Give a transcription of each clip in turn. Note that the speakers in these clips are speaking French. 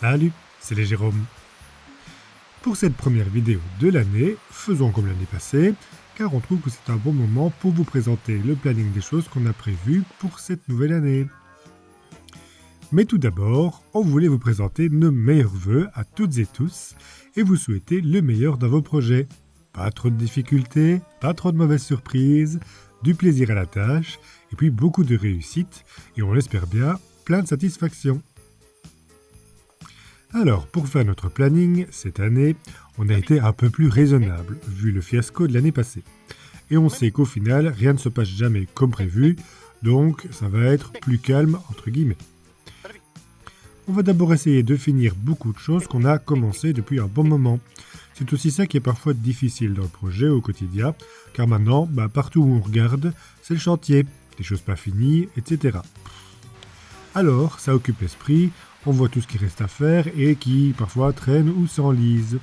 Salut, c'est les Jérôme. Pour cette première vidéo de l'année, faisons comme l'année passée, car on trouve que c'est un bon moment pour vous présenter le planning des choses qu'on a prévues pour cette nouvelle année. Mais tout d'abord, on voulait vous présenter nos meilleurs vœux à toutes et tous et vous souhaiter le meilleur dans vos projets. Pas trop de difficultés, pas trop de mauvaises surprises, du plaisir à la tâche et puis beaucoup de réussite et on l'espère bien, plein de satisfaction. Alors, pour faire notre planning, cette année, on a été un peu plus raisonnable, vu le fiasco de l'année passée. Et on sait qu'au final, rien ne se passe jamais comme prévu, donc ça va être plus calme, entre guillemets. On va d'abord essayer de finir beaucoup de choses qu'on a commencé depuis un bon moment. C'est aussi ça qui est parfois difficile dans le projet au quotidien, car maintenant, partout où on regarde, c'est le chantier, des choses pas finies, etc. Alors, ça occupe l'esprit, on voit tout ce qui reste à faire et qui parfois traîne ou s'enlise.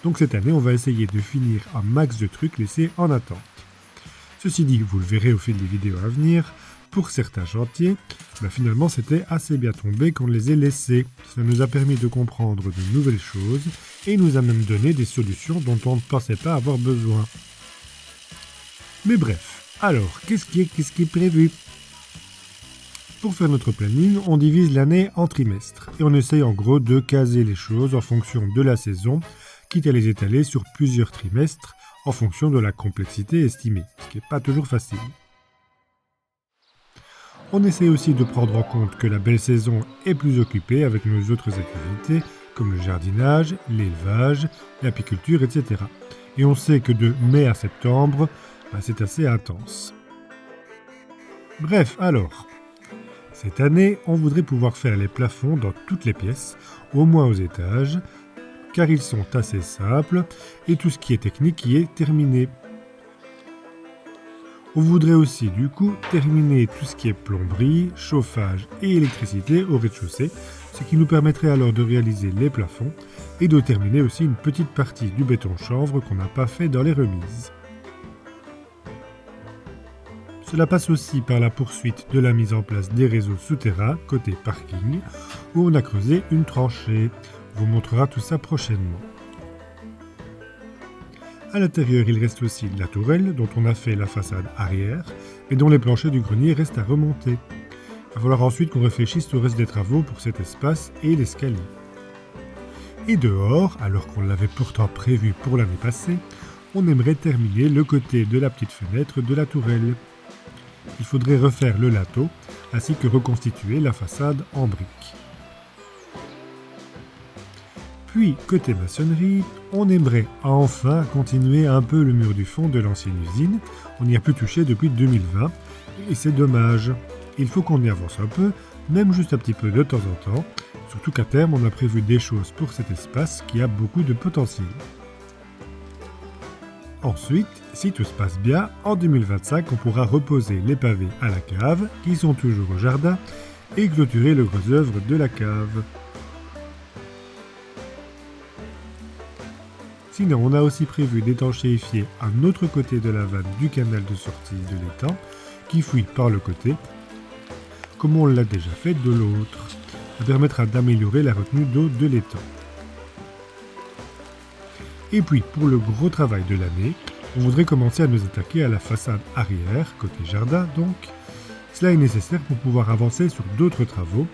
Donc cette année, on va essayer de finir un max de trucs laissés en attente. Ceci dit, vous le verrez au fil des vidéos à venir, pour certains chantiers, finalement c'était assez bien tombé qu'on les ait laissés. Ça nous a permis de comprendre de nouvelles choses et nous a même donné des solutions dont on ne pensait pas avoir besoin. Mais bref, alors, qu'est-ce qui est prévu ? Pour faire notre planning, on divise l'année en trimestres et on essaye en gros de caser les choses en fonction de la saison, quitte à les étaler sur plusieurs trimestres en fonction de la complexité estimée, ce qui n'est pas toujours facile. On essaye aussi de prendre en compte que la belle saison est plus occupée avec nos autres activités comme le jardinage, l'élevage, l'apiculture, etc. Et on sait que de mai à septembre, c'est assez intense. Bref, alors... Cette année, on voudrait pouvoir faire les plafonds dans toutes les pièces, au moins aux étages, car ils sont assez simples et tout ce qui est technique y est terminé. On voudrait aussi du coup terminer tout ce qui est plomberie, chauffage et électricité au rez-de-chaussée, ce qui nous permettrait alors de réaliser les plafonds et de terminer aussi une petite partie du béton chanvre qu'on n'a pas fait dans les remises. Cela passe aussi par la poursuite de la mise en place des réseaux souterrains côté parking, où on a creusé une tranchée. On vous montrera tout ça prochainement. À l'intérieur, il reste aussi la tourelle, dont on a fait la façade arrière, mais dont les planchers du grenier restent à remonter. Il va falloir ensuite qu'on réfléchisse au reste des travaux pour cet espace et l'escalier. Et dehors, alors qu'on l'avait pourtant prévu pour l'année passée, on aimerait terminer le côté de la petite fenêtre de la tourelle. Il faudrait refaire le lateau, ainsi que reconstituer la façade en briques. Puis, côté maçonnerie, on aimerait enfin continuer un peu le mur du fond de l'ancienne usine. On n'y a plus touché depuis 2020, et c'est dommage. Il faut qu'on y avance un peu, même juste un petit peu de temps en temps, surtout qu'à terme, on a prévu des choses pour cet espace qui a beaucoup de potentiel. Ensuite, si tout se passe bien, en 2025, on pourra reposer les pavés à la cave, qui sont toujours au jardin, et clôturer le gros œuvre de la cave. Sinon, on a aussi prévu d'étanchéifier un autre côté de la vanne du canal de sortie de l'étang, qui fuit par le côté, comme on l'a déjà fait de l'autre. Ça permettra d'améliorer la retenue d'eau de l'étang. Et puis, pour le gros travail de l'année, on voudrait commencer à nous attaquer à la façade arrière, côté jardin donc. Cela est nécessaire pour pouvoir avancer sur d'autres travaux,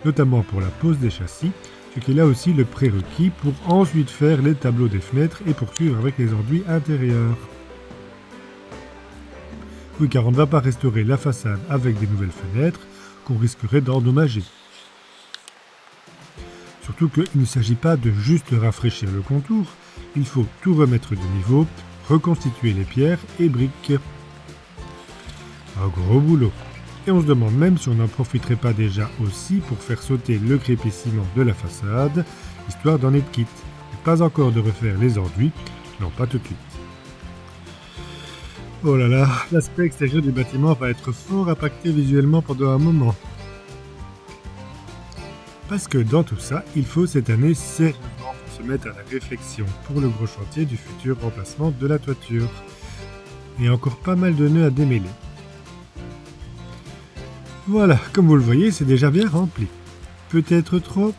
notamment pour la pose des châssis, ce qui est là aussi le prérequis pour ensuite faire les tableaux des fenêtres et poursuivre avec les enduits intérieurs. Oui, car on ne va pas restaurer la façade avec des nouvelles fenêtres qu'on risquerait d'endommager. Surtout qu'il ne s'agit pas de juste rafraîchir le contour, il faut tout remettre de niveau, reconstituer les pierres et briques. Un gros boulot. Et on se demande même si on n'en profiterait pas déjà aussi pour faire sauter le crépi ciment de la façade, histoire d'en être quitte. Et pas encore de refaire les enduits, non pas tout de suite. Oh là là, l'aspect extérieur du bâtiment va être fort impacté visuellement pendant un moment. Parce que dans tout ça, il faut cette année sérieusement se mettre à la réflexion pour le gros chantier du futur remplacement de la toiture. Et encore pas mal de nœuds à démêler. Voilà, comme vous le voyez, c'est déjà bien rempli. Peut-être trop,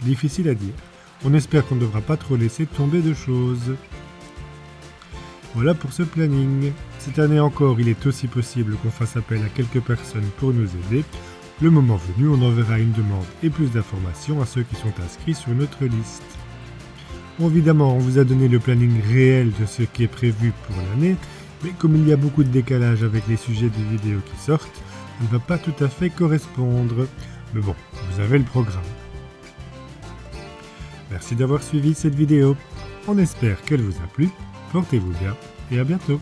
difficile à dire. On espère qu'on ne devra pas trop laisser tomber de choses. Voilà pour ce planning. Cette année encore, il est aussi possible qu'on fasse appel à quelques personnes pour nous aider. Le moment venu, on enverra une demande et plus d'informations à ceux qui sont inscrits sur notre liste. Bon, évidemment, on vous a donné le planning réel de ce qui est prévu pour l'année, mais comme il y a beaucoup de décalage avec les sujets des vidéos qui sortent, ça ne va pas tout à fait correspondre. Mais bon, vous avez le programme. Merci d'avoir suivi cette vidéo. On espère qu'elle vous a plu. Portez-vous bien et à bientôt.